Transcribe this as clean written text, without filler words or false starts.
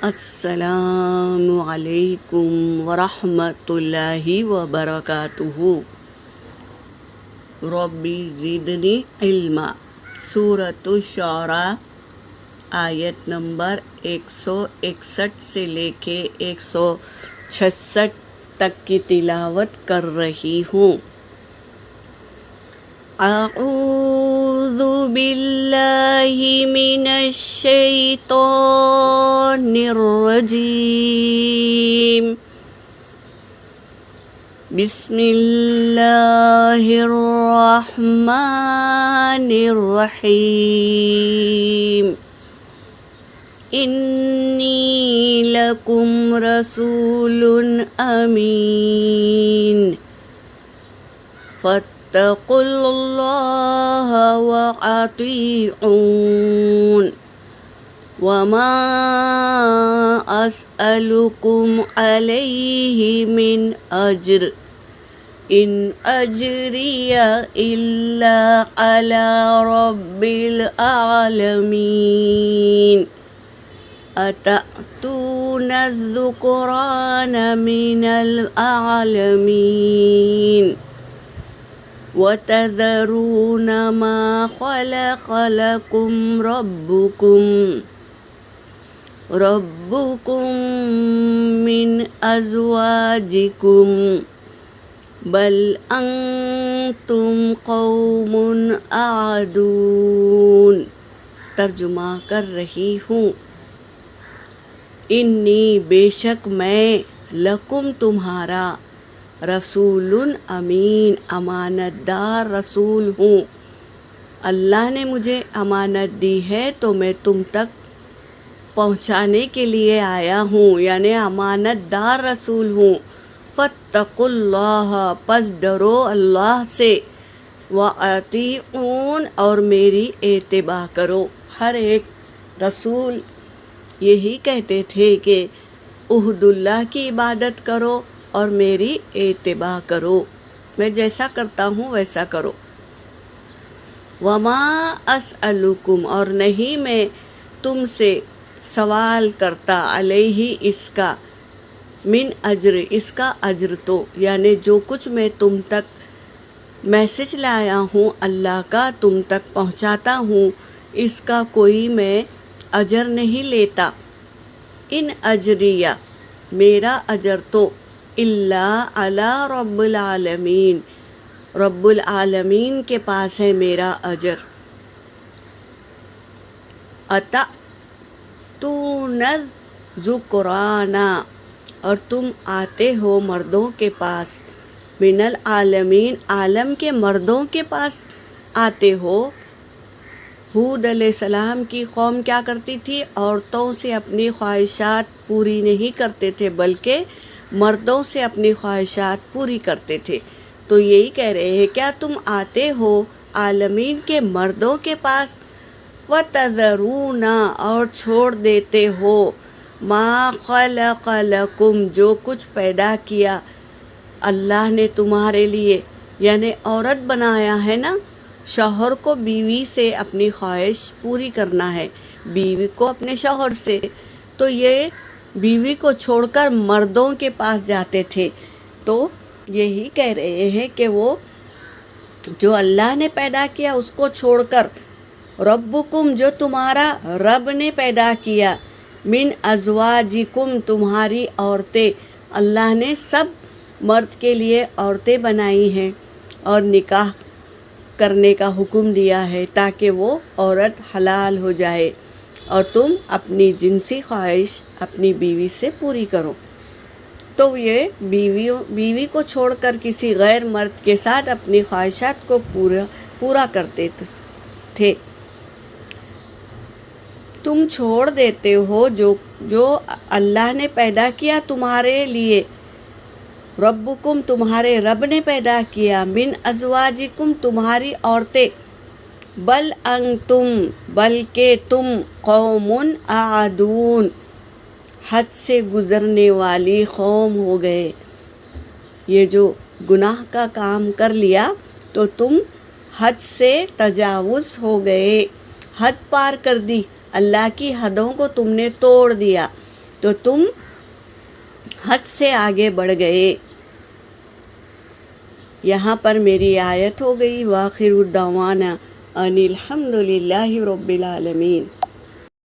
السلام علیکم ورحمۃ اللہ وبرکاتہ۔ ربی زدنی علما، سورۃ الشعراء آیت نمبر 161 سے لے کے 166 تک کی تلاوت کر رہی ہوں۔ اعوذ باللہ من الشیطان الرجیم، بسم اللہ الرحمن الرحیم۔ انی لکم رسول امین، فاتقوا اللہ وأطیعون، وما اسألکم علیہ من اجر، ان اجری الا علی رب العالمین۔ اتأتون الذکران من العالمین، وتذرون ما خلق لكم ربكم من أزواجكم، بل أنتم قوم عادون۔ ترجمہ کر رہی ہوں۔ انی بے شک میں، لکم تمہارا، رسول امین امانت دار رسول ہوں۔ اللہ نے مجھے امانت دی ہے تو میں تم تک پہنچانے کے لیے آیا ہوں، یعنی امانت دار رسول ہوں۔ فاتقوا اللہ، پس ڈرو اللہ سے، وَأَطِیعُونَ، اور میری اتباع کرو۔ ہر ایک رسول یہی کہتے تھے کہ اعبدوا اللہ کی عبادت کرو اور میری اتباع کرو، میں جیسا کرتا ہوں ویسا کرو۔ وما اسألکم، اور نہیں میں تم سے سوال کرتا، علیہ اس کا، من اجر، اس کا اجر تو، یعنی جو کچھ میں تم تک میسج لایا ہوں اللہ کا تم تک پہنچاتا ہوں، اس کا کوئی میں اجر نہیں لیتا۔ ان اجریہ، میرا اجر تو، الا علی رب العالمین، رب العالمین کے پاس ہے میرا اجر۔ اتأتون الذکران، اور تم آتے ہو مردوں کے پاس، من العالمین، عالم کے مردوں کے پاس آتے ہو۔ ہود علیہ السلام کی قوم کیا کرتی تھی؟ عورتوں سے اپنی خواہشات پوری نہیں کرتے تھے بلکہ مردوں سے اپنی خواہشات پوری کرتے تھے۔ تو یہی کہہ رہے ہیں کیا تم آتے ہو عالمین کے مردوں کے پاس، وَتَذَرُونَ، اور چھوڑ دیتے ہو، مَا خَلَقَ لَكُمْ، جو کچھ پیدا کیا اللہ نے تمہارے لیے، یعنی عورت بنایا ہے نا، شوہر کو بیوی سے اپنی خواہش پوری کرنا ہے، بیوی کو اپنے شوہر سے، تو یہ بیوی کو چھوڑ کر مردوں کے پاس جاتے تھے۔ تو یہی کہہ رہے ہیں کہ وہ جو اللہ نے پیدا کیا اس کو چھوڑ کر، ربکم، جو تمہارا رب نے پیدا کیا، من ازواجکم، تمہاری عورتیں، اللہ نے سب مرد کے لیے عورتیں بنائی ہیں اور نکاح کرنے کا حکم دیا ہے تاکہ وہ عورت حلال ہو جائے اور تم اپنی جنسی خواہش اپنی بیوی سے پوری کرو۔ تو یہ بیوی کو چھوڑ کر کسی غیر مرد کے ساتھ اپنی خواہشات کو پورا کرتے تھے۔ تم چھوڑ دیتے ہو جو اللہ نے پیدا کیا تمہارے لیے، ربکم، تمہارے رب نے پیدا کیا، من ازواجکم، تمہاری عورتیں، بل انتم، بلکہ تم، قوم عادون، حد سے گزرنے والی قوم ہو گئے۔ یہ جو گناہ کا کام کر لیا تو تم حد سے تجاوز ہو گئے، حد پار کر دی، اللہ کی حدوں کو تم نے توڑ دیا۔ تو تم حد سے آگے بڑھ گئے۔ یہاں پر میری آیت ہو گئی وآخر الدعوانا ان الحمد للہ رب العالمین۔